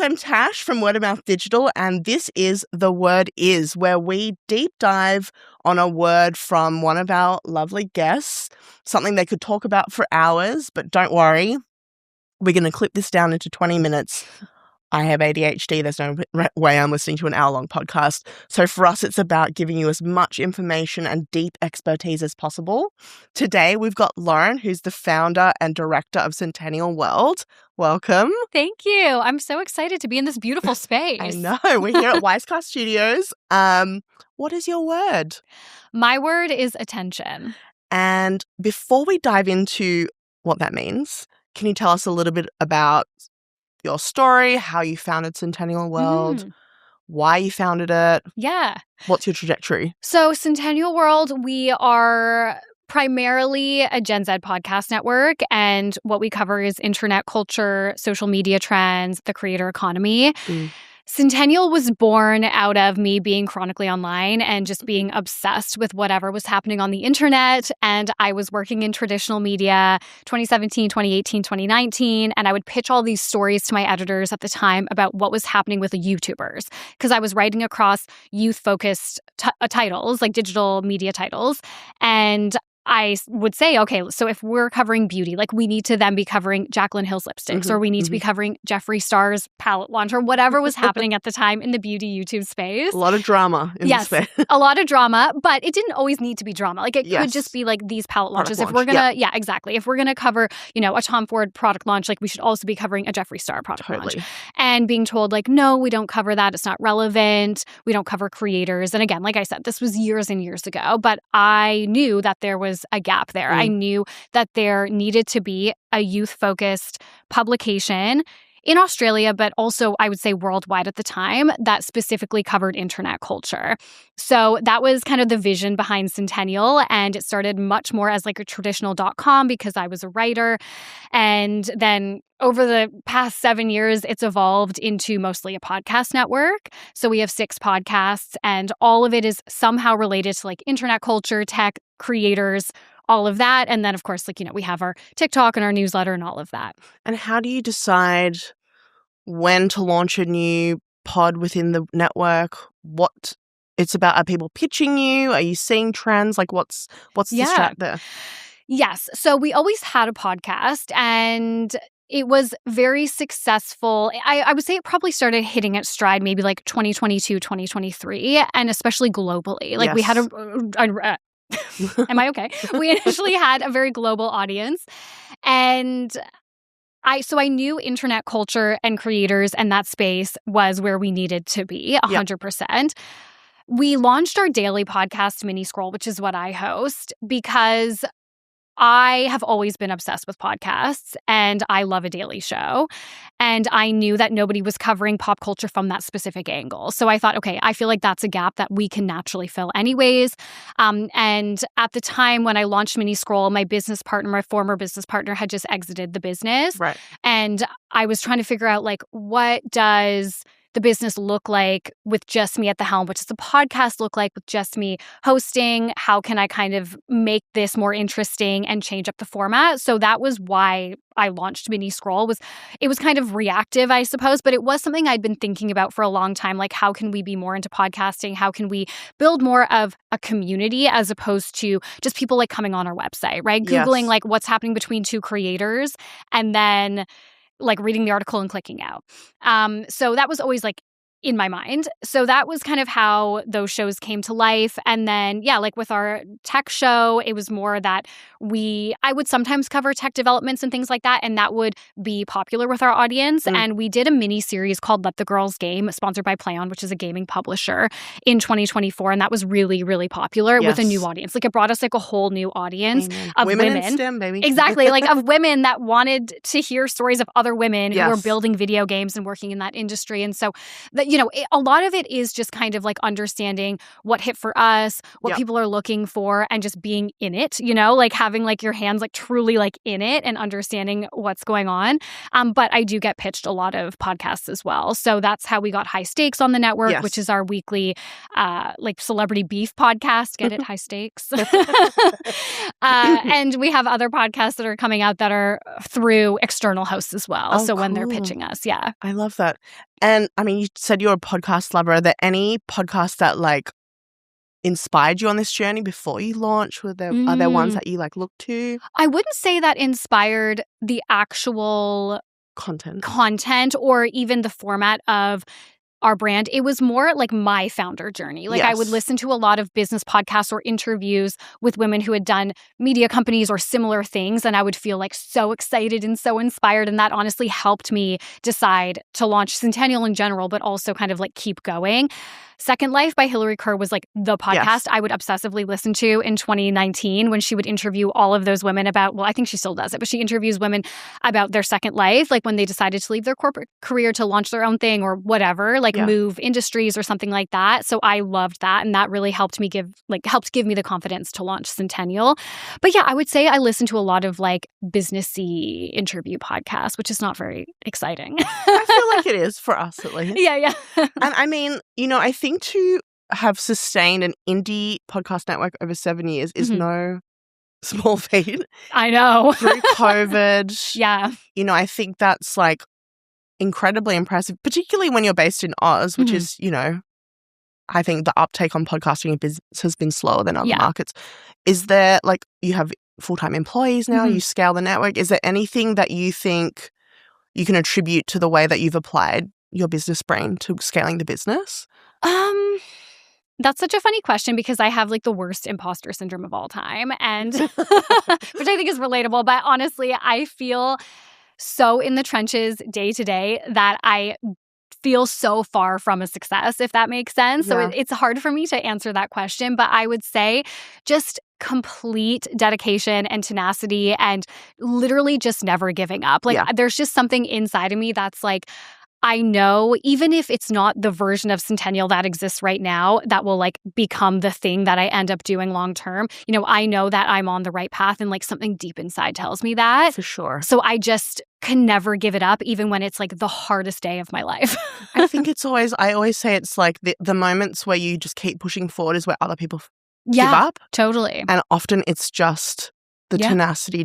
guys, I'm Tash from Word of Mouth Digital, and this is The Word Is, where we deep dive on a word from one of our lovely guests, something they could talk about for hours, but don't worry, we're going to clip this down into 20 minutes. I have ADHD. There's no way I'm listening to an hour-long podcast. So for us, it's about giving you as much information and deep expertise as possible. Today, we've got Lauren, who's the founder and director of Centennial World. Welcome. Thank you. I'm so excited to be in this beautiful space. I know. We're here at Wisecast Studios. What is your word? My word is attention. And before we dive into what that means, can you tell us a little bit about your story, how you founded Centennial World, why you founded it? Yeah. What's your trajectory? So Centennial World, we are primarily a Gen Z podcast network, and what we cover is internet culture, social media trends, the creator economy. Centennial was born out of me being chronically online and just being obsessed with whatever was happening on the internet. And I was working in traditional media 2017, 2018, 2019. And I would pitch all these stories to my editors at the time about what was happening with the YouTubers, because I was writing across youth-focused titles, like digital media titles. And I would say, okay, so if we're covering beauty, like we need to then be covering Jaclyn Hill's lipsticks, or we need to be covering Jeffree Star's palette launch, or whatever was happening at the time in the beauty YouTube space. A lot of drama in the space. A lot of drama, but it didn't always need to be drama. Like it could just be like these palette launches. If we're gonna, exactly. If we're gonna cover, a Tom Ford product launch, like we should also be covering a Jeffree Star product launch. And being told like, no, we don't cover that. It's not relevant. We don't cover creators. And again, like I said, this was years and years ago, but I knew that there was a gap there. I knew that there needed to be a youth-focused publication in Australia, but also I would say worldwide at the time, that specifically covered internet culture. So that was kind of the vision behind Centennial, and it started much more as like a traditional .com because I was a writer. And then over the past 7 years, it's evolved into mostly a podcast network. So we have 6 podcasts, and all of it is somehow related to like internet culture, tech, creators, all of that. And then, of course, we have our TikTok and our newsletter and all of that. And how do you decide when to launch a new pod within the network? What it's about? Are people pitching you? Are you seeing trends? Like what's the strat there? Yes. So we always had a podcast, and it was very successful. I would say it probably started hitting its stride maybe like 2022, 2023, and especially globally. Like we had am I okay? We initially had a very global audience, and I knew internet culture and creators and that space was where we needed to be 100%. We launched our daily podcast, Mini Scroll, which is what I host, because I have always been obsessed with podcasts, and I love a daily show. And I knew that nobody was covering pop culture from that specific angle. So I thought, okay, I feel like that's a gap that we can naturally fill anyways. And at the time when I launched Mini Scroll, my former business partner had just exited the business. Right. And I was trying to figure out, like, what does the business look like with just me at the helm? What does the podcast look like with just me hosting? How can I kind of make this more interesting and change up the format? So that was why I launched Mini Scroll. It was kind of reactive, I suppose, but it was something I'd been thinking about for a long time. Like, how can we be more into podcasting? How can we build more of a community as opposed to just people like coming on our website, right? Googling like what's happening between two creators and then like reading the article and clicking out. So that was always like in my mind. So that was kind of how those shows came to life. And then, like with our tech show, it was more that I would sometimes cover tech developments and things like that, and that would be popular with our audience. And we did a mini series called Let the Girls Game, sponsored by PlayOn, which is a gaming publisher, in 2024. And that was really, really popular with a new audience. Like it brought us like a whole new audience of women. In STEM, baby. Exactly. Like of women that wanted to hear stories of other women who were building video games and working in that industry. And so a lot of it is just kind of like understanding what hit for us, what people are looking for, and just being in it, like having like your hands like truly like in it and understanding what's going on. But I do get pitched a lot of podcasts as well. So that's how we got High Stakes on the network, which is our weekly like celebrity beef podcast. Get it? High Stakes. And we have other podcasts that are coming out that are through external hosts as well. So when they're pitching us, I love that. And I mean, you said you're a podcast lover. Are there any podcasts that like inspired you on this journey before you launched? Are there ones that you like look to? I wouldn't say that inspired the actual content or even the format of our brand. It was more like my founder journey. Like I would Yes. listen to a lot of business podcasts or interviews with women who had done media companies or similar things. And I would feel like so excited and so inspired. And that honestly helped me decide to launch Centennial in general, but also kind of like keep going. Second Life by Hillary Kerr was like the podcast I would obsessively listen to in 2019 when she would interview all of those women about, well, I think she still does it, but she interviews women about their second life, like when they decided to leave their corporate career to launch their own thing or whatever, like move industries or something like that. So I loved that. And that really helped give me the confidence to launch Centennial. But yeah, I would say I listen to a lot of like businessy interview podcasts, which is not very exciting. I feel like it is for us at least. Yeah. And I mean, I think to have sustained an indie podcast network over 7 years is no small feat. I know. Through COVID. Yeah. I think that's like incredibly impressive, particularly when you're based in Oz, which is, I think the uptake on podcasting has been slower than other markets. Is there like, you have full-time employees now, you scale the network. Is there anything that you think you can attribute to the way that you've applied your business brain to scaling the business? That's such a funny question because I have like the worst imposter syndrome of all time, and which I think is relatable. But honestly, I feel so in the trenches day to day that I feel so far from a success, if that makes sense. So it's hard for me to answer that question. But I would say just complete dedication and tenacity and literally just never giving up. Like there's just something inside of me that's like, I know even if it's not the version of Centennial that exists right now, that will like become the thing that I end up doing long term. I know that I'm on the right path and like something deep inside tells me that. For sure. So I just can never give it up, even when it's like the hardest day of my life. I think I always say it's like the moments where you just keep pushing forward is where other people give up. Totally. And often it's just the tenacity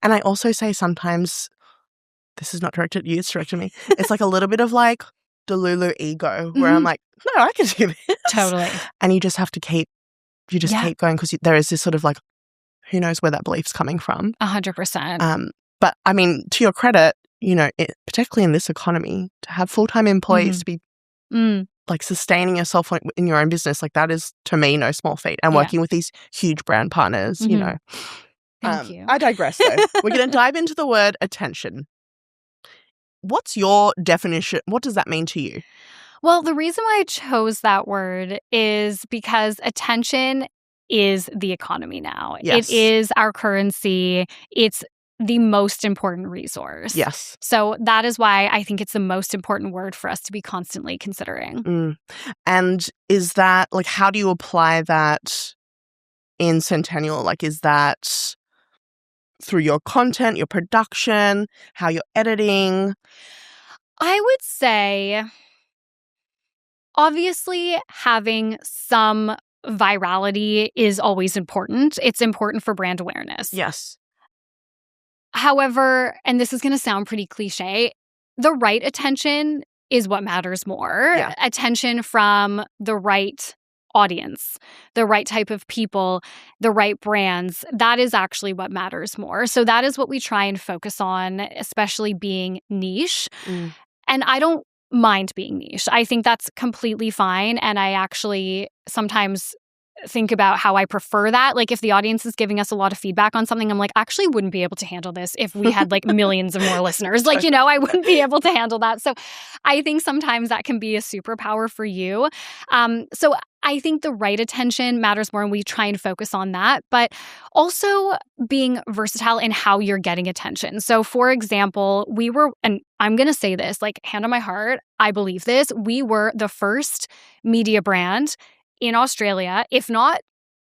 and I also say sometimes, this is not directed at you, it's directed at me. It's like a little bit of like Delulu ego where I'm like, no, I can do this. Totally. And you just have to keep going because there is this sort of like, who knows where that belief's coming from. 100%. But I mean, to your credit, particularly in this economy, to have full-time employees to be like sustaining yourself in your own business, like that is to me no small feat. And working with these huge brand partners, Thank you. I digress though. We're going to dive into the word attention. What's your definition? What does that mean to you? Well, the reason why I chose that word is because attention is the economy now. Yes. It is our currency. It's the most important resource. Yes. So that is why I think it's the most important word for us to be constantly considering. And is that, like, how do you apply that in Centennial? Like, is that through your content, your production, how you're editing? I would say, obviously, having some virality is always important. It's important for brand awareness. Yes. However, and this is going to sound pretty cliche, the right attention is what matters more. Yeah. Attention from the right audience, the right type of people, the right brands. That is actually what matters more. So that is what we try and focus on, especially being niche. And I don't mind being niche. I think that's completely fine. And I actually sometimes think about how I prefer that. Like if the audience is giving us a lot of feedback on something, I'm like, actually wouldn't be able to handle this if we had like millions of more listeners. Like, I wouldn't be able to handle that. So I think sometimes that can be a superpower for you. So I think the right attention matters more and we try and focus on that, but also being versatile in how you're getting attention. So for example, and I'm going to say this, like hand on my heart, I believe this, we were the first media brand in Australia, if not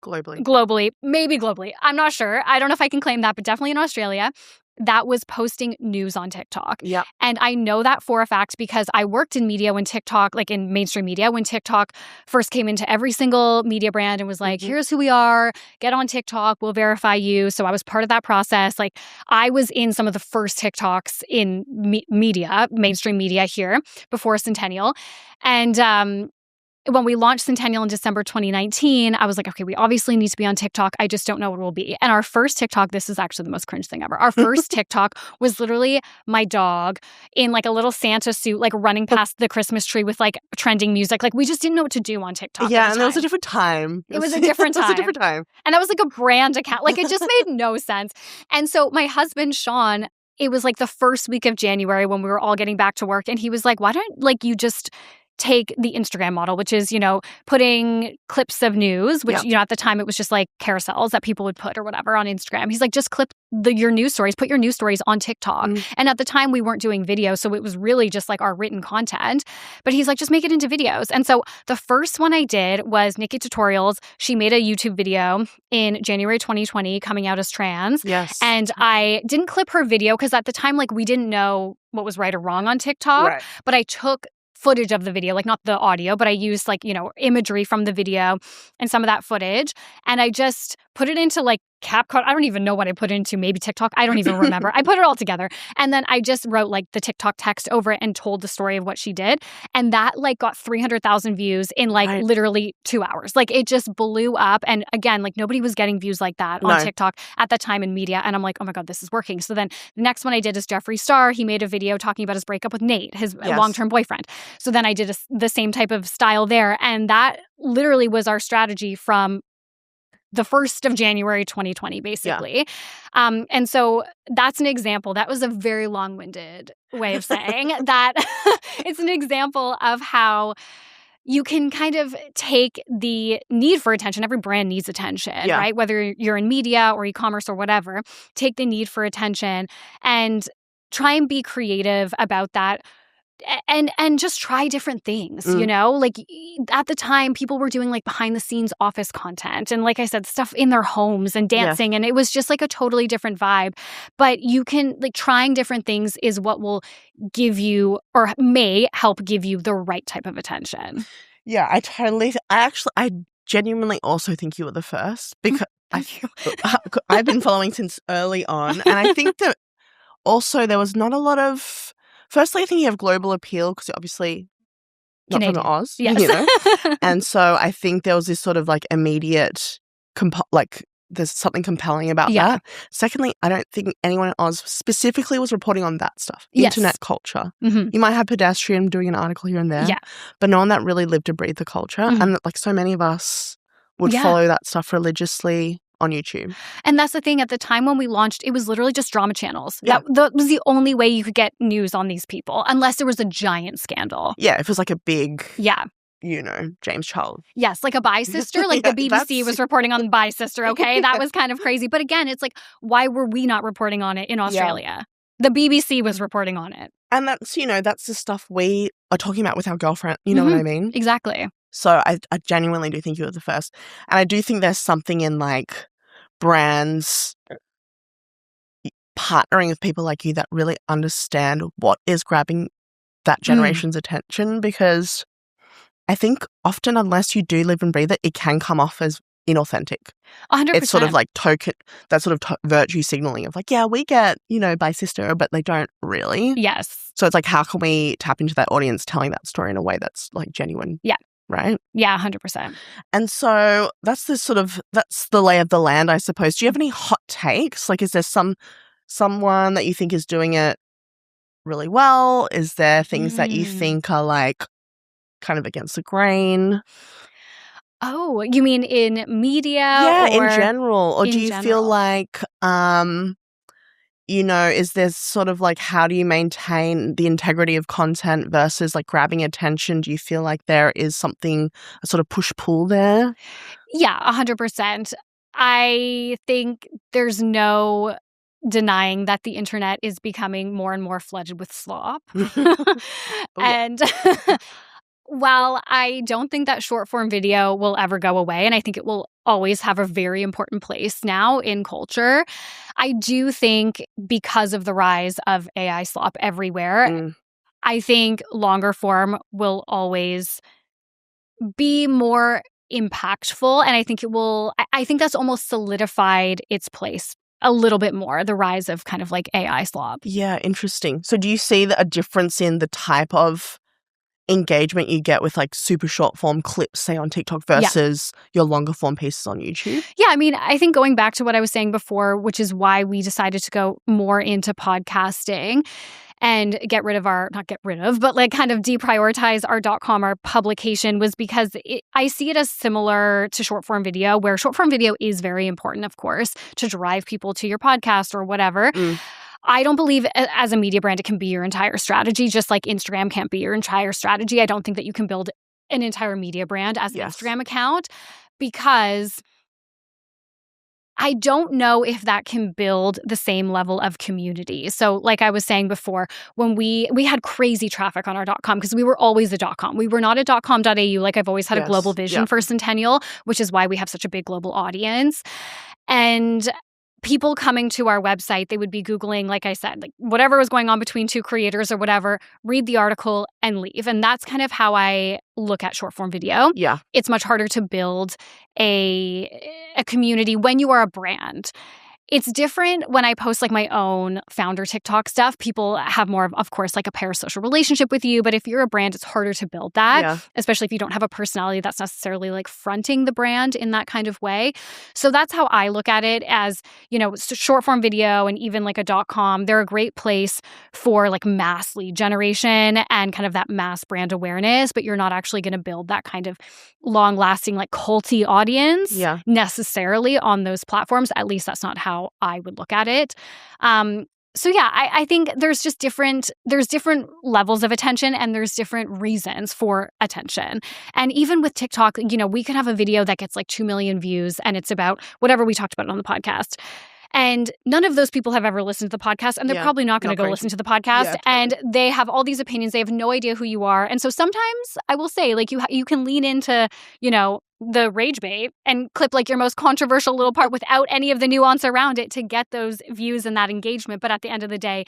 globally, maybe globally. I'm not sure. I don't know if I can claim that, but definitely in Australia, that was posting news on TikTok. Yeah. And I know that for a fact because I worked in media when TikTok, like in mainstream media, when TikTok first came into every single media brand and was like, here's who we are, get on TikTok, we'll verify you. So I was part of that process. Like I was in some of the first TikToks in media, mainstream media here before Centennial. And when we launched Centennial in December 2019, I was like, okay, we obviously need to be on TikTok. I just don't know what it will be. And our first TikTok, this is actually the most cringe thing ever. Our first TikTok was literally my dog in like a little Santa suit, like running past the Christmas tree with like trending music. Like we just didn't know what to do on TikTok. Yeah, and it was a different time. It was a different time. It was a different time. And that was like a brand account. Like it just made no sense. And so my husband, Sean, it was like the first week of January when we were all getting back to work. And he was like, why don't like you just take the Instagram model, which is, putting clips of news, which, at the time it was just like carousels that people would put or whatever on Instagram. He's like, just clip your news stories, put your news stories on TikTok. And at the time we weren't doing video. So it was really just like our written content. But he's like, just make it into videos. And so the first one I did was Nikki Tutorials. She made a YouTube video in January 2020 coming out as trans. Yes. And I didn't clip her video because at the time, like we didn't know what was right or wrong on TikTok. Right. But I took footage of the video, like not the audio, but I used like, imagery from the video and some of that footage. And I just put it into like CapCut. I don't even know what I put into, maybe TikTok. I don't even remember. I put it all together. And then I just wrote like the TikTok text over it and told the story of what she did. And that like got 300,000 views in like literally 2 hours. Like it just blew up. And again, like nobody was getting views like that on TikTok at that time in media. And I'm like, oh my God, this is working. So then the next one I did is Jeffree Star. He made a video talking about his breakup with Nate, his long-term boyfriend. So then I did the same type of style there. And that literally was our strategy from the 1st of January 2020, basically. Yeah. And so that's an example. That was a very long-winded way of saying that it's an example of how you can kind of take the need for attention. Every brand needs attention, right? Whether you're in media or e-commerce or whatever, take the need for attention and try and be creative about that. And just try different things, Like at the time, people were doing like behind the scenes office content and like I said, stuff in their homes and dancing. And it was just like a totally different vibe. But you can like trying different things is what will give you or may help give you the right type of attention. Yeah, I genuinely also think you were the first because I've been following since early on. And I think that also there was not a lot of... Firstly, I think you have global appeal because you're obviously not Canadian. from Oz, Yes. And so I think there was this sort of like immediate, there's something compelling about that. Secondly, I don't think anyone in Oz specifically was reporting on that stuff. Internet culture. You might have pedestrian doing an article here and there, but no one that really lived to breathe the culture. And like so many of us would follow that stuff religiously on YouTube. And that's the thing, at the time when we launched, it was literally just drama channels. That was the only way you could get news on these people, unless there was a giant scandal. Yeah, if it was like a big, James Charles. Yes, like a bi sister, like the BBC was reporting on bi sister, okay? That was kind of crazy. But again, it's like, why were we not reporting on it in Australia? The BBC was reporting on it. And that's, that's the stuff we are talking about with our girlfriend, you know what I mean? Exactly. So I genuinely do think you were the first. And I do think there's something in like brands partnering with people like you that really understand what is grabbing that generation's attention, because I think often, unless you do live and breathe it, it can come off as inauthentic. 100%. It's sort of like that sort of virtue signaling of like, yeah, we get, by sister, but they don't really. Yes. So it's like, how can we tap into that audience telling that story in a way that's like genuine? Yeah. Right? Yeah, 100%. And so that's the lay of the land, I suppose. Do you have any hot takes? Like, is there someone that you think is doing it really well? Is there things that you think are like kind of against the grain? Oh, you mean in media? Yeah, or in general. Or do you feel like, is there sort of like, how do you maintain the integrity of content versus like grabbing attention? Do you feel like there is something, a sort of push-pull there? Yeah, 100%. I think there's no denying that the internet is becoming more and more flooded with slop. And While I don't think that short form video will ever go away, and I think it will always have a very important place now in culture, I do think because of the rise of AI slop everywhere, I think longer form will always be more impactful. And I think I think that's almost solidified its place a little bit more, the rise of kind of like AI slop. Yeah, interesting. So do you see a difference in the type of engagement you get with like super short form clips, say on TikTok, versus your longer form pieces on YouTube? Yeah, I mean, I think going back to what I was saying before, which is why we decided to go more into podcasting and but like kind of deprioritize our .com, our publication, was because I see it as similar to short form video, where short form video is very important, of course, to drive people to your podcast or whatever. I don't believe as a media brand it can be your entire strategy, just like Instagram can't be your entire strategy. I don't think that you can build an entire media brand as an Instagram account, because I don't know if that can build the same level of community. So like I was saying before, when we had crazy traffic on our .com because we were always a .com. We were not a .com.au. Like I've always had a global vision for Centennial, which is why we have such a big global audience. And people coming to our website, they would be Googling, like I said, like whatever was going on between two creators or whatever, read the article and leave. And that's kind of how I look at short form video. Yeah. It's much harder to build a community when you are a brand. It's different when I post like my own founder TikTok stuff. People have more of course, like a parasocial relationship with you. But if you're a brand, it's harder to build that, especially if you don't have a personality that's necessarily like fronting the brand in that kind of way. So that's how I look at it as, short form video and even like a .com. They're a great place for like mass lead generation and kind of that mass brand awareness, but you're not actually going to build that kind of long lasting like culty audience necessarily on those platforms. At least that's not how I would look at it. So yeah, I think there's different levels of attention and there's different reasons for attention. And even with TikTok, we could have a video that gets like 2 million views and it's about whatever we talked about on the podcast. And none of those people have ever listened to the podcast, and they're probably not going to go listen to the podcast. Yeah, and they have all these opinions. They have no idea who you are. And so sometimes I will say, like, you can lean into, the rage bait and clip like your most controversial little part without any of the nuance around it to get those views and that engagement. But at the end of the day,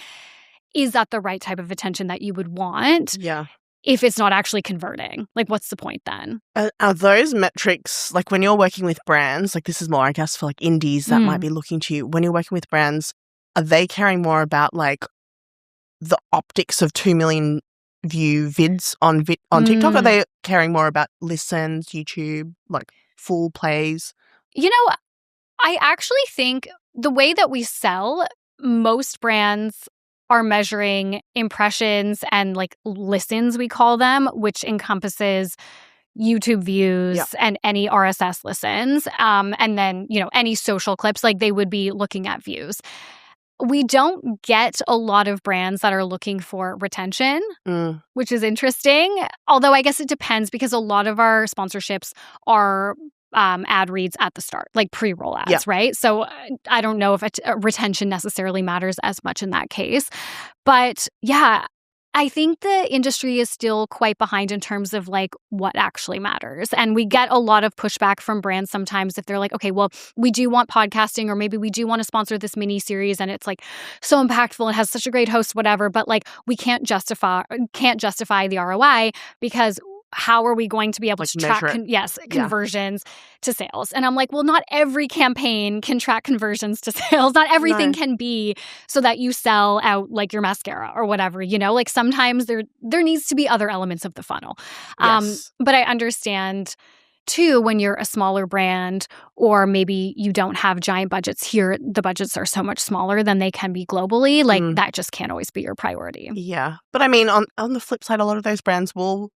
is that the right type of attention that you would want? Yeah. If it's not actually converting, like what's the point then? Are those metrics, like when you're working with brands, like this is more, I guess, for like indies that might be looking to you, when you're working with brands, are they caring more about like the optics of 2 million view vids on TikTok? Are they caring more about listens, YouTube, like full plays? I actually think the way that we sell, most brands are measuring impressions and like listens, we call them, which encompasses YouTube views and any RSS listens. And then, any social clips, like they would be looking at views. We don't get a lot of brands that are looking for retention, which is interesting. Although I guess it depends because a lot of our sponsorships are ad reads at the start, like pre-roll ads, right? So I don't know if retention necessarily matters as much in that case. But yeah, I think the industry is still quite behind in terms of like what actually matters. And we get a lot of pushback from brands sometimes if they're like, okay, well, we do want podcasting, or maybe we do want to sponsor this mini series and it's like so impactful and has such a great host, whatever, but like we can't justify the ROI because how are we going to be able to track conversions to sales? And I'm like, well, not every campaign can track conversions to sales. Not everything can be so that you sell out like your mascara or whatever, like sometimes there needs to be other elements of the funnel. But I understand too, when you're a smaller brand or maybe you don't have giant budgets here, the budgets are so much smaller than they can be globally. Like that just can't always be your priority. Yeah. But I mean, on the flip side, a lot of those brands will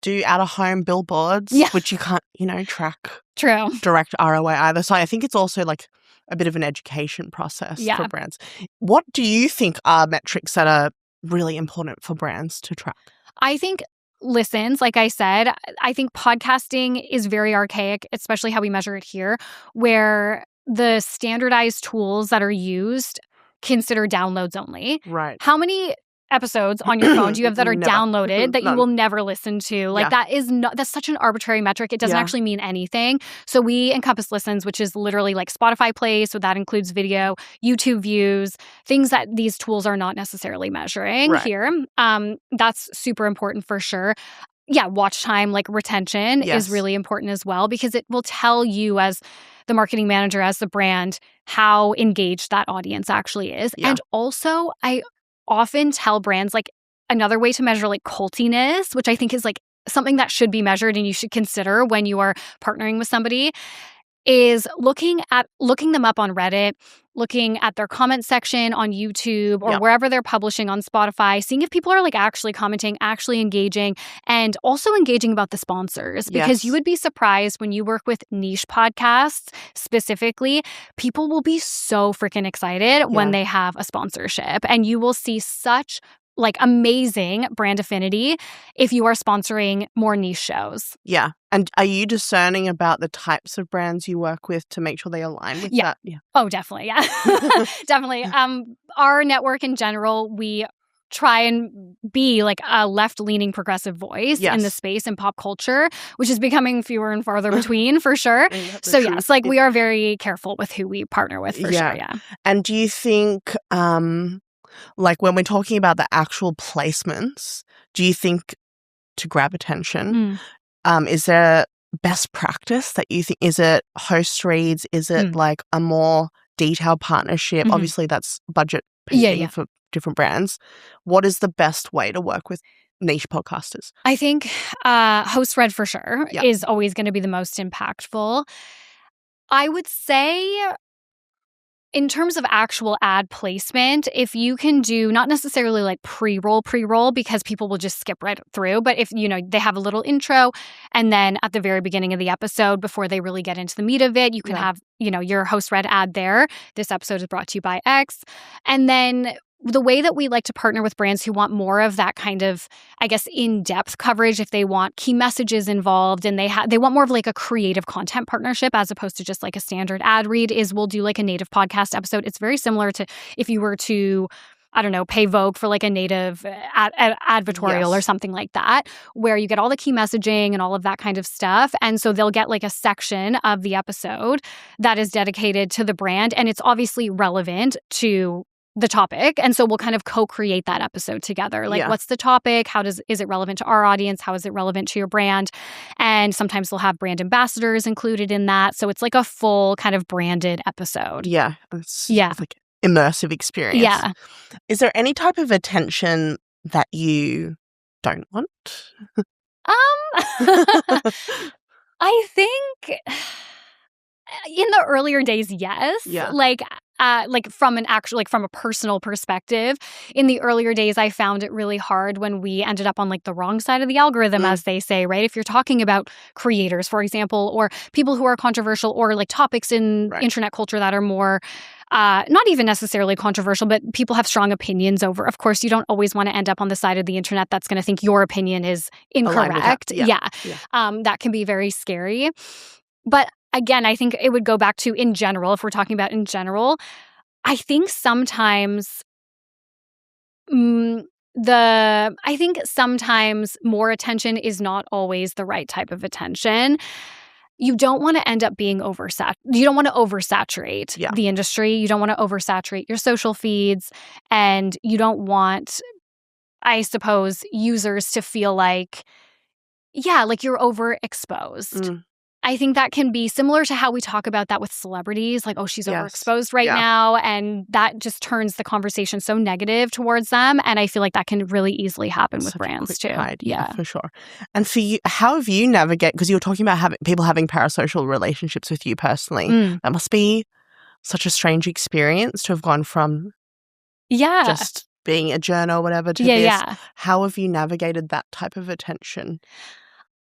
do out-of-home billboards, which you can't, track direct ROI either. So I think it's also like a bit of an education process for brands. What do you think are metrics that are really important for brands to track? I think listens, like I said, I think podcasting is very archaic, especially how we measure it here, where the standardized tools that are used consider downloads only. Right. How many episodes on your phone do you have that are Never. downloaded that you None. will never listen to? Like that's such an arbitrary metric. It doesn't actually mean anything. So we encompass listens, which is literally like Spotify plays. So that includes video, YouTube views, things that these tools are not necessarily measuring here. That's super important for sure. Yeah, watch time, like retention is really important as well, because it will tell you as the marketing manager, as the brand, how engaged that audience actually is. And also, I often tell brands, like, another way to measure like cultiness, which I think is like something that should be measured and you should consider when you are partnering with somebody, is looking them up on Reddit, looking at their comment section on YouTube or wherever they're publishing on Spotify, seeing if people are like actually commenting, actually engaging, and also engaging about the sponsors. Because you would be surprised when you work with niche podcasts specifically, people will be so freaking excited when they have a sponsorship, and you will see such like amazing brand affinity if you are sponsoring more niche shows. Yeah. And are you discerning about the types of brands you work with to make sure they align with that? Yeah. Oh, definitely. Yeah. Definitely. Our network in general, we try and be like a left-leaning progressive voice in the space in pop culture, which is becoming fewer and farther between for sure. So yes, like we are very careful with who we partner with for sure. Yeah. And do you think like when we're talking about the actual placements, do you think to grab attention, is there best practice that you think? Is it host reads? Is it like a more detailed partnership? Obviously, that's budget pacing for different brands. What is the best way to work with niche podcasters? I think host read for sure is always going to be the most impactful. I would say, in terms of actual ad placement, if you can do not necessarily like pre-roll because people will just skip right through, but if they have a little intro and then at the very beginning of the episode before they really get into the meat of it, you can have, your host read ad there. This episode is brought to you by X. And then the way that we like to partner with brands who want more of that kind of, I guess, in-depth coverage, if they want key messages involved and they want more of like a creative content partnership as opposed to just like a standard ad read, is we'll do like a native podcast episode. It's very similar to if you were to, I don't know, pay Vogue for like a native advertorial or something like that, where you get all the key messaging and all of that kind of stuff. And so they'll get like a section of the episode that is dedicated to the brand, and it's obviously relevant to the topic. And so we'll kind of co-create that episode together. Like, what's the topic? Is it relevant to our audience? How is it relevant to your brand? And sometimes they'll have brand ambassadors included in that. So it's like a full kind of branded episode. Yeah. It's like immersive experience. Yeah. Is there any type of attention that you don't want? I think in the earlier days, yes. Yeah. Like from a personal perspective, in the earlier days, I found it really hard when we ended up on like the wrong side of the algorithm, as they say, right? If you're talking about creators, for example, or people who are controversial, or like topics in internet culture that are more not even necessarily controversial, but people have strong opinions over. Of course, you don't always want to end up on the side of the internet that's going to think your opinion is incorrect. That can be very scary. But again, I think it would go back to in general, if we're talking about in general, I think sometimes sometimes more attention is not always the right type of attention. You don't want to end up being you don't want to oversaturate the industry. You don't want to oversaturate your social feeds, and you don't want, I suppose, users to feel like you're overexposed. I think that can be similar to how we talk about that with celebrities, like, oh, she's overexposed right now, and that just turns the conversation so negative towards them. And I feel like that can really easily happen with brands too. Yeah, for sure. And for you, how have you navigated, because you were talking about people having parasocial relationships with you personally. That must be such a strange experience to have gone from just being a journo or whatever to this. How have you navigated that type of attention?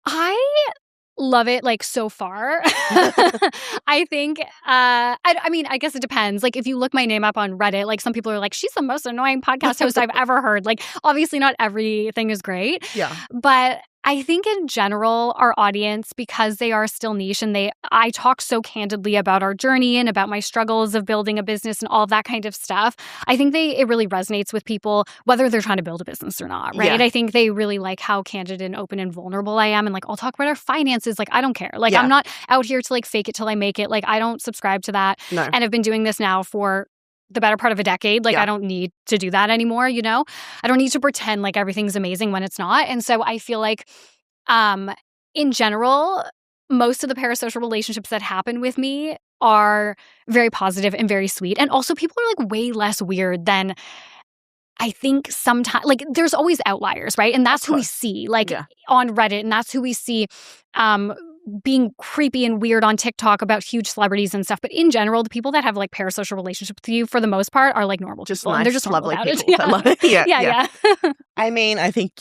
I love it, like, so far. I think, I mean, I guess it depends. Like, if you look my name up on Reddit, like, some people are like, she's the most annoying podcast host I've ever heard. Like, obviously not everything is great. Yeah. But I think in general, our audience, because they are still niche and I talk so candidly about our journey and about my struggles of building a business and all of that kind of stuff. I think it really resonates with people, whether they're trying to build a business or not, right? Yeah. I think they really like how candid and open and vulnerable I am. And like, I'll talk about our finances. Like, I don't care. Like, Yeah. I'm not out here to like fake it till I make it. Like, I don't subscribe to that. No. And I've been doing this now for the better part of a decade. Like, Yeah. I don't need to do that anymore, you know? I don't need to pretend like everything's amazing when it's not. And so I feel like, in general, most of the parasocial relationships that happen with me are very positive and very sweet. And also people are like way less weird than I think sometimes, like there's always outliers, right? And that's who we see like on Reddit, and that's who we see being creepy and weird on TikTok about huge celebrities and stuff. But in general, the people that have like parasocial relationships with you for the most part are like normal just people. nice, and they're just lovely about people. It. Yeah. I mean, I think,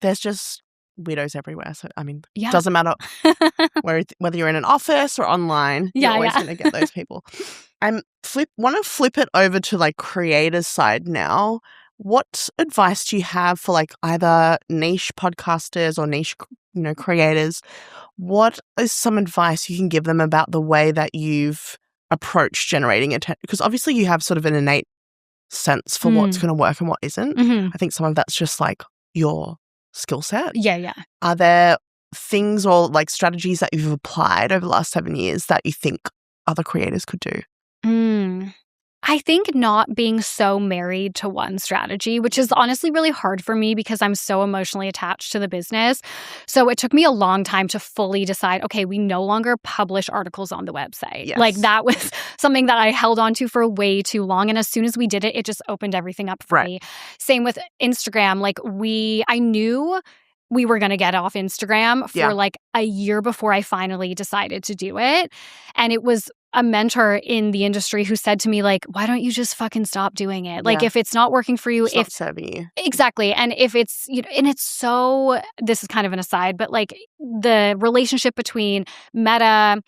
there's just weirdos everywhere. So, I mean, it doesn't matter whether you're in an office or online, you're always going to get those people. I want to flip it over to like creators' side now. What advice do you have for like either niche podcasters or niche, creators? What is some advice you can give them about the way that you've approached generating attention? Because obviously you have sort of an innate sense for what's going to work and what isn't. Mm-hmm. I think some of that's just like your skill set. Yeah. Are there things or like strategies that you've applied over the last 7 years that you think other creators could do? I think not being so married to one strategy, which is honestly really hard for me because I'm so emotionally attached to the business. So it took me a long time to fully decide, okay, we no longer publish articles on the website. Yes. Like that was something that I held on to for way too long. And as soon as we did it, it just opened everything up for me. Same with Instagram. Like I knew we were going to get off Instagram for like a year before I finally decided to do it. And it was a mentor in the industry who said to me, like, why don't you just fucking stop doing it? Like, if it's not working for you, if serving you. Exactly. And if it's, and it's so, this is kind of an aside, but like the relationship between Meta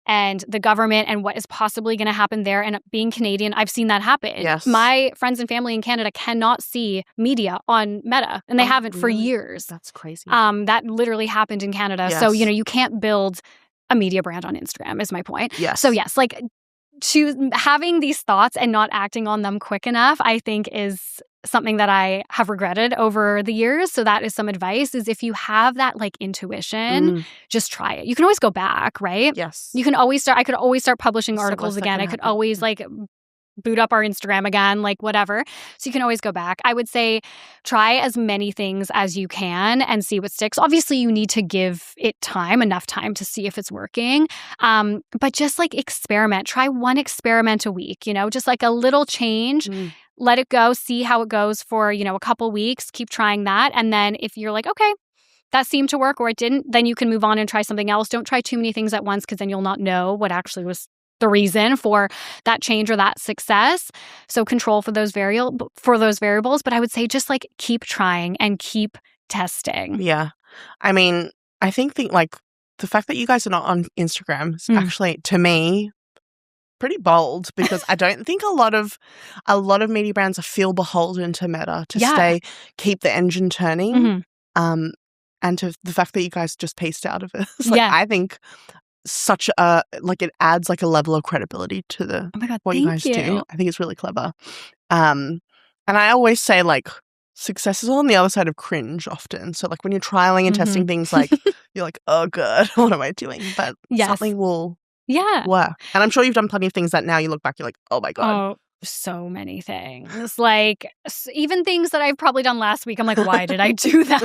and the government and what is possibly going to happen there, and being Canadian, I've seen that happen. Yes. My friends and family in Canada cannot see media on Meta, and they haven't for years. That's crazy. That literally happened in Canada. Yes. So, you can't build a media brand on Instagram is my point. Yes. So yes, like having these thoughts and not acting on them quick enough, I think is something that I have regretted over the years. So that is some advice, is if you have that like intuition, just try it. You can always go back, right? Yes. You can always I could always start publishing articles again. I could always like boot up our Instagram again, like whatever. So you can always go back. I would say try as many things as you can and see what sticks. Obviously, you need to give it enough time to see if it's working. But just like experiment. Try one experiment a week, just like a little change. Let it go, see how it goes for, a couple weeks. Keep trying that. And then if you're like, okay, that seemed to work or it didn't, then you can move on and try something else. Don't try too many things at once because then you'll not know what actually was the reason for that change or that success. So control for those variables. But I would say just like keep trying and keep testing. Yeah. I mean, I think like the fact that you guys are not on Instagram is actually, to me, pretty bold, because I don't think a lot of media brands feel beholden to Meta to keep the engine turning. And to the fact that you guys just paced out of it. I think such a it adds like a level of credibility to what you guys do. I think it's really clever. And I always say like success is on the other side of cringe often. So like when you're trialing and testing things, like you're like, oh god, what am I doing? But something will work. And I'm sure you've done plenty of things that now you look back, you're like, oh my god. So many things, like even things that I've probably done last week. I'm like, why did I do that?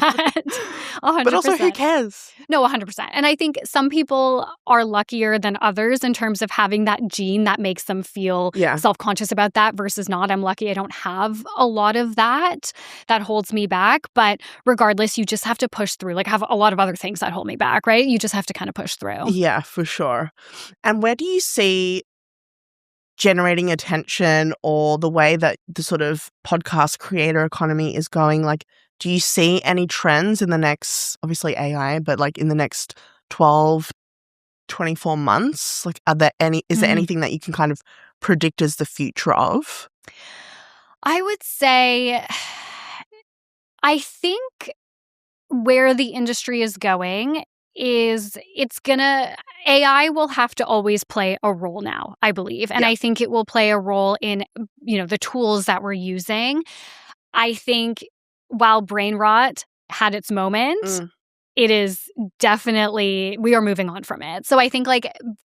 100%. But also, who cares? No, 100%. And I think some people are luckier than others in terms of having that gene that makes them feel self-conscious about that versus not. I'm lucky I don't have a lot of that holds me back. But regardless, you just have to push through. Like I have a lot of other things that hold me back, right? You just have to kind of push through. Yeah, for sure. And where do you see generating attention or the way that the sort of podcast creator economy is going? Like, do you see any trends in the next, obviously AI, but like in the next 12, 24 months? Like, is there anything that you can kind of predict as the future of? I would say, I think where the industry is going is AI will have to always play a role now, I believe. And I think it will play a role in, the tools that we're using. I think while brain rot had its moment, it is definitely, we are moving on from it. So I think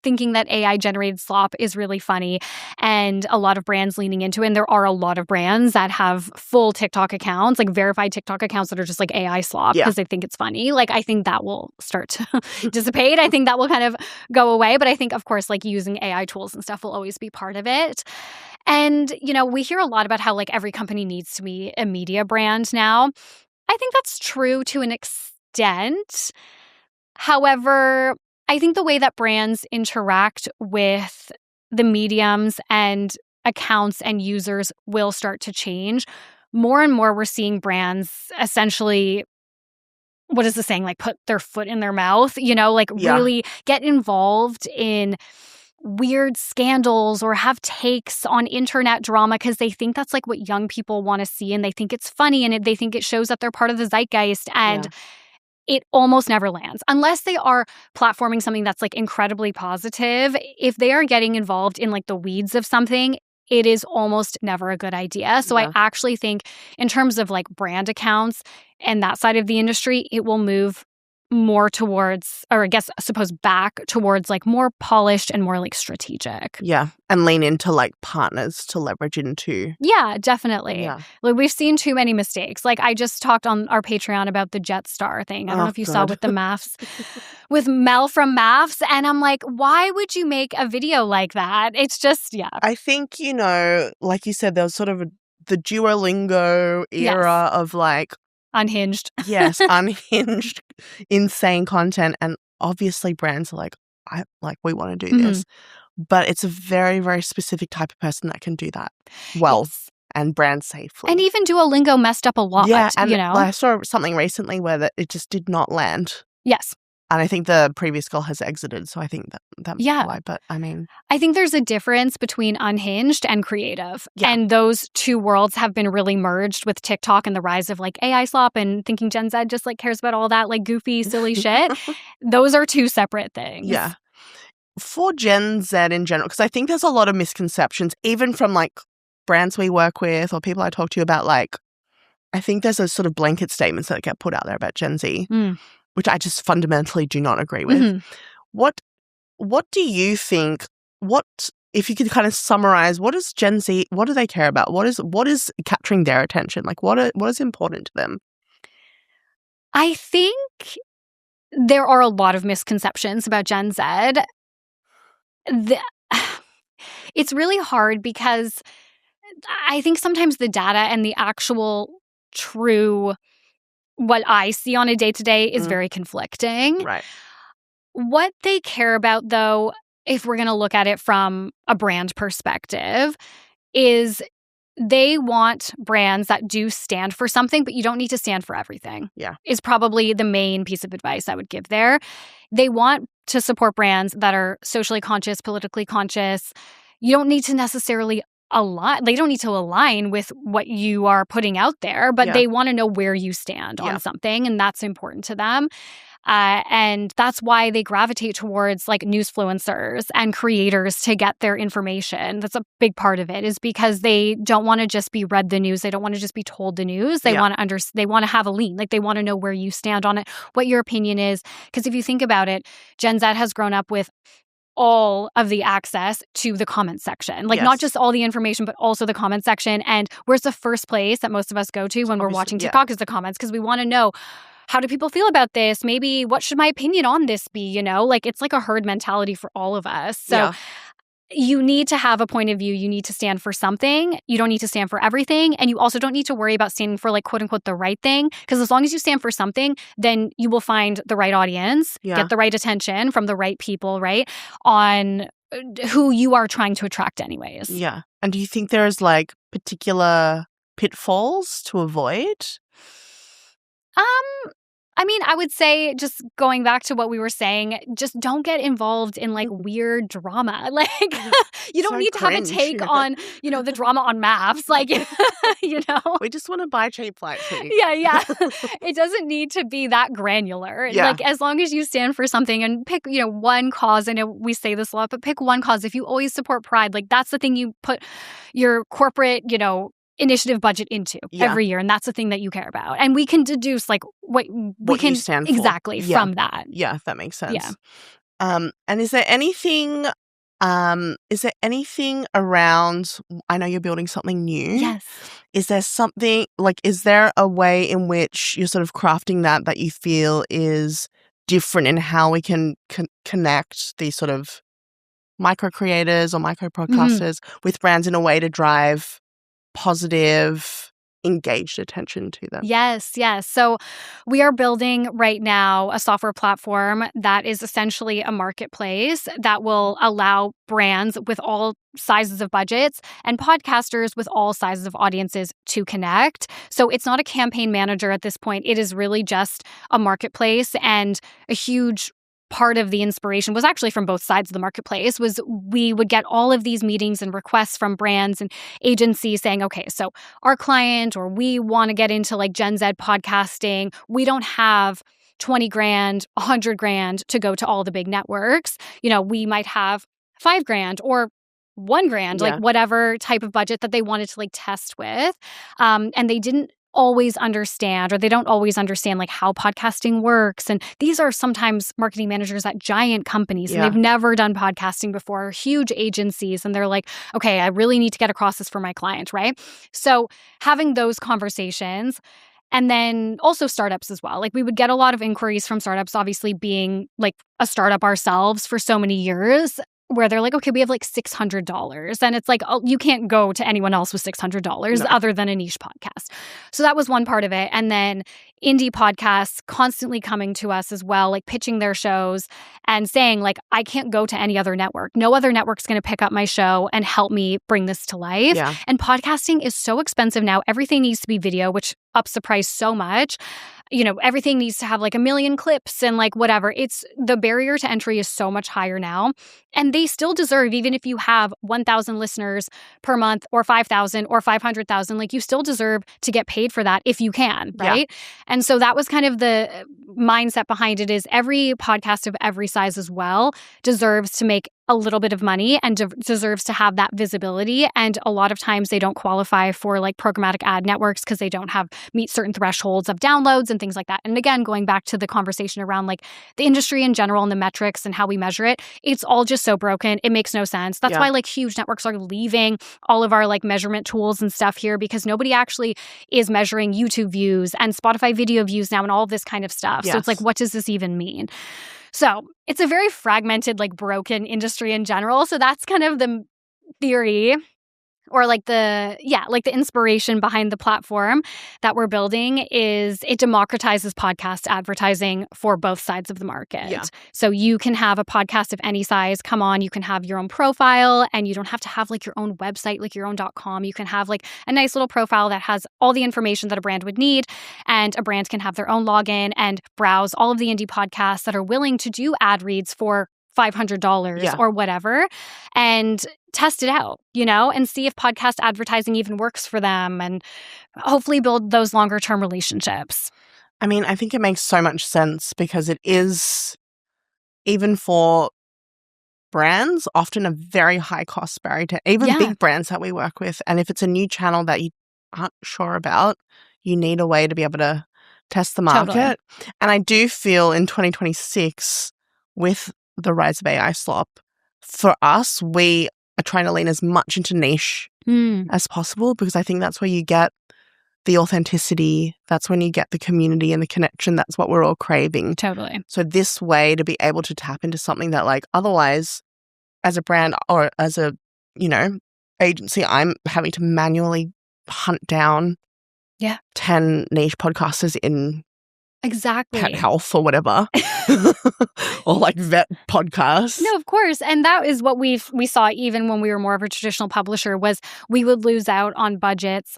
thinking that AI generated slop is really funny and a lot of brands leaning into it. And there are a lot of brands that have full TikTok accounts, verified TikTok accounts that are just AI slop because they think it's funny. I think that will start to dissipate. I think that will kind of go away. But I think, of course, using AI tools and stuff will always be part of it. And, we hear a lot about how every company needs to be a media brand now. I think that's true to an extent. However, I think the way that brands interact with the mediums and accounts and users will start to change. More and more, we're seeing brands essentially, what is the saying? Put their foot in their mouth, really get involved in weird scandals or have takes on internet drama because they think that's what young people want to see and they think it's funny and they think it shows that they're part of the zeitgeist. And it almost never lands unless they are platforming something that's incredibly positive. If they are getting involved in the weeds of something, it is almost never a good idea. So I actually think in terms of brand accounts and that side of the industry, it will move more towards, or I suppose back towards more polished and more strategic. Yeah. And lean into partners to leverage into. Yeah, definitely. Yeah. We've seen too many mistakes. I just talked on our Patreon about the Jetstar thing. I don't know if you saw with the MAFs, with Mel from MAFs. And I'm why would you make a video like that? It's just, I think, like you said, there was sort of the Duolingo era of unhinged. Yes, unhinged, insane content. And obviously brands are we want to do this. But it's a very, very specific type of person that can do that well and brand safely. And even Duolingo messed up a lot, Yeah, and I saw something recently where it just did not land. Yes. And I think the previous girl has exited, so I think that's why. But I think there's a difference between unhinged and creative. Yeah. And those two worlds have been really merged with TikTok and the rise of AI slop and thinking Gen Z just cares about all that goofy, silly shit. Those are two separate things. Yeah. For Gen Z in general, because I think there's a lot of misconceptions, even from brands we work with or people I talk to about I think there's a sort of blanket statements that get put out there about Gen Z. Which I just fundamentally do not agree with. What do you think, if you could kind of summarize, what is Gen Z, what do they care about? What is capturing their attention? What is important to them? I think there are a lot of misconceptions about Gen Z. It's really hard because I think sometimes the data and the actual true what I see on a day-to-day is very conflicting. Right. What they care about, though, if we're going to look at it from a brand perspective, is they want brands that do stand for something, but you don't need to stand for everything. Yeah. Is probably the main piece of advice I would give there. They want to support brands that are socially conscious, politically conscious. You don't need to necessarily they don't need to align with what you are putting out there, but they want to know where you stand on something, and that's important to them. And that's why they gravitate towards newsfluencers and creators to get their information. That's a big part of it, is because they don't want to just be read the news. They don't want to just be told the news. They want to they want to have a lean. They want to know where you stand on it, what your opinion is. Because if you think about it, Gen Z has grown up with all of the access to the comment section. Not just all the information, but also the comment section. And where's the first place that most of us go to when we're watching TikTok is the comments, because we want to know, how do people feel about this? Maybe what should my opinion on this be? It's a herd mentality for all of us. So you need to have a point of view. You need to stand for something. You don't need to stand for everything. And you also don't need to worry about standing for quote unquote the right thing. Because as long as you stand for something, then you will find the right audience, get the right attention from the right people, right? On who you are trying to attract anyways. Yeah. And do you think there's particular pitfalls to avoid? I mean, I would say, just going back to what we were saying, just don't get involved in like weird drama. Like, you don't So need to have a cringe. take on, the drama on maps. Like, you know? We just want to buy cheap flights. Yeah. It doesn't need to be that granular. Yeah. Like, as long as you stand for something and pick, one cause. I know we say this a lot, but pick one cause. If you always support Pride, like, that's the thing you put your corporate, initiative budget into every year, and that's the thing that you care about, and we can deduce like what we can you stand for. Exactly from that. Yeah, that makes sense. Yeah. And is there anything around, I know you're building something new. Yes. Is there something, like, is there a way in which you're sort of crafting that you feel is different in how we can connect these sort of micro creators or micro podcasters with brands in a way to drive positive, engaged attention to them? Yes. So we are building right now a software platform that is essentially a marketplace that will allow brands with all sizes of budgets and podcasters with all sizes of audiences to connect. So it's not a campaign manager at this point. It is really just a marketplace, and a huge part of the inspiration was actually from both sides of the marketplace. Was we would get all of these meetings and requests from brands and agencies saying, okay, so our client, or we want to get into like Gen Z podcasting. We don't have 20 grand, 100 grand to go to all the big networks. We might have 5 grand or 1 grand, like whatever type of budget that they wanted to like test with. And they didn't always understand, or they don't always understand like how podcasting works. And these are sometimes marketing managers at giant companies, and they've never done podcasting before, huge agencies. And they're like, okay, I really need to get across this for my client, right? So having those conversations. And then also startups as well. Like, we would get a lot of inquiries from startups, obviously being like a startup ourselves for so many years, where they're like, okay, we have like $600. And it's like, oh, you can't go to anyone else with $600 other than a niche podcast. So that was one part of it. And then indie podcasts constantly coming to us as well, like pitching their shows and saying like, I can't go to any other network. No other network's going to pick up my show and help me bring this to life. Yeah. And podcasting is so expensive now. Everything needs to be video, which ups the price so much. Everything needs to have like 1 million clips and like whatever. It's the barrier to entry is so much higher now. And they still deserve, even if you have 1,000 listeners per month or 5,000 or 500,000, like you still deserve to get paid for that if you can, right? Yeah. And so that was kind of the mindset behind it, is every podcast of every size as well deserves to make a little bit of money and deserves to have that visibility. And a lot of times they don't qualify for like programmatic ad networks because they don't meet certain thresholds of downloads and things like that. And again, going back to the conversation around like the industry in general and the metrics and how we measure it, it's all just so broken. It makes no sense. That's why like huge networks are leaving all of our like measurement tools and stuff here, because nobody actually is measuring YouTube views and Spotify video views now and all of this kind of stuff. So it's like, what does this even mean? So it's a very fragmented, like broken industry in general. So that's kind of the theory, or like the inspiration behind the platform that we're building, is it democratizes podcast advertising for both sides of the market. Yeah. So you can have a podcast of any size come on, you can have your own profile, and you don't have to have like your own website, like your own .com. You can have like a nice little profile that has all the information that a brand would need, and a brand can have their own login and browse all of the indie podcasts that are willing to do ad reads for $500 or whatever, and test it out, and see if podcast advertising even works for them, and hopefully build those longer term relationships. I mean, I think it makes so much sense, because it is, even for brands, often a very high cost barrier to even big brands that we work with. And if it's a new channel that you aren't sure about, you need a way to be able to test the market. Totally. And I do feel in 2026, with the rise of AI slop, for us, we are trying to lean as much into niche as possible, because I think that's where you get the authenticity. That's when you get the community and the connection. That's what we're all craving. Totally. So this way to be able to tap into something that, like, otherwise as a brand or as a, agency, I'm having to manually hunt down 10 niche podcasters in pet health or whatever. Or like vet podcasts. No, of course. And that is what we saw even when we were more of a traditional publisher, was we would lose out on budgets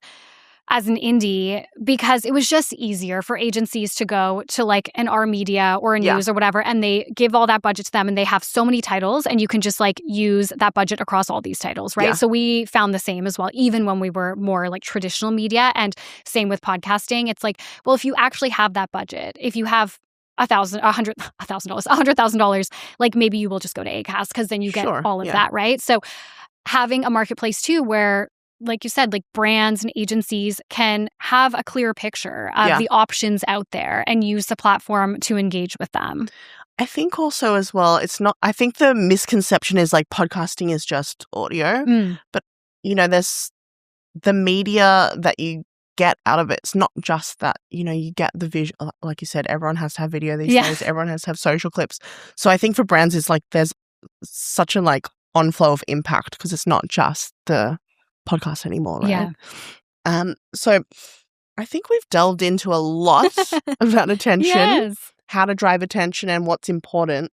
as an indie because it was just easier for agencies to go to like an R Media or a news or whatever, and they give all that budget to them and they have so many titles and you can just like use that budget across all these titles, right? Yeah. So we found the same as well, even when we were more like traditional media, and same with podcasting. It's like, well, if you actually have that budget, if you have $100,000, like maybe you will just go to Acast because then you get all of that, right? So having a marketplace too where, like you said, like brands and agencies can have a clear picture of the options out there and use the platform to engage with them. I think also as well, I think the misconception is like podcasting is just audio, but you know, there's the media that you get out of it. It's not just that, you know, you get the visual, like you said, everyone has to have video these days, everyone has to have social clips. So I think for brands, it's like there's such a like on-flow of impact because it's not just the podcast anymore, right? So I think we've delved into a lot about attention, how to drive attention and what's important.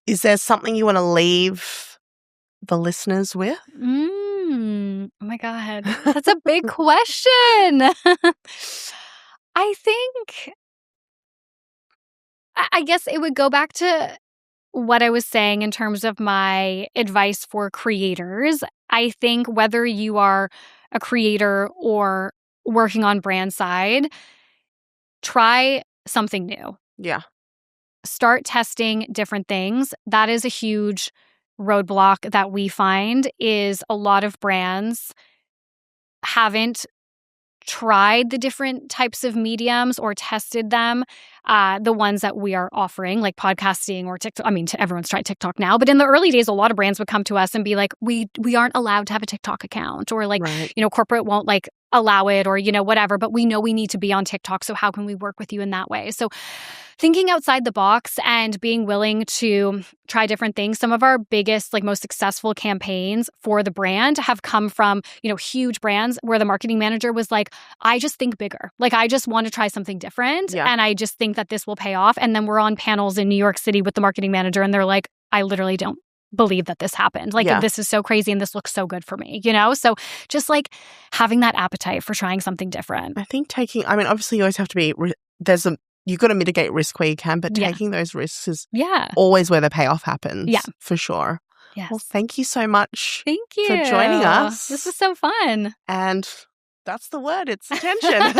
Is there something you want to leave the listeners with? Oh my God, that's a big question. I think, I guess it would go back to what I was saying in terms of my advice for creators. I think whether you are a creator or working on brand side, try something new. Yeah. Start testing different things. That is a huge roadblock that we find is a lot of brands haven't tried the different types of mediums or tested them, the ones that we are offering, like podcasting or TikTok. I mean, everyone's tried TikTok now, but in the early days, a lot of brands would come to us and be like, we aren't allowed to have a TikTok account, or like, you know, corporate won't like allow it, or, you know, whatever, but we know we need to be on TikTok. So how can we work with you in that way? So thinking outside the box and being willing to try different things. Some of our biggest, like most successful campaigns for the brand have come from, you know, huge brands where the marketing manager was like, I just think bigger. Like, I just want to try something different. And I just think that this will pay off. And then we're on panels in New York City with the marketing manager and they're like, I literally don't believe that this happened. Like, this is so crazy and this looks so good for me, you know? So just like having that appetite for trying something different. I think obviously you always have to be, you've got to mitigate risk where you can, but taking those risks is always where the payoff happens. Yeah. For sure. Yes. Well, thank you so much. Thank you for joining us. This was so fun. And that's the word. It's attention.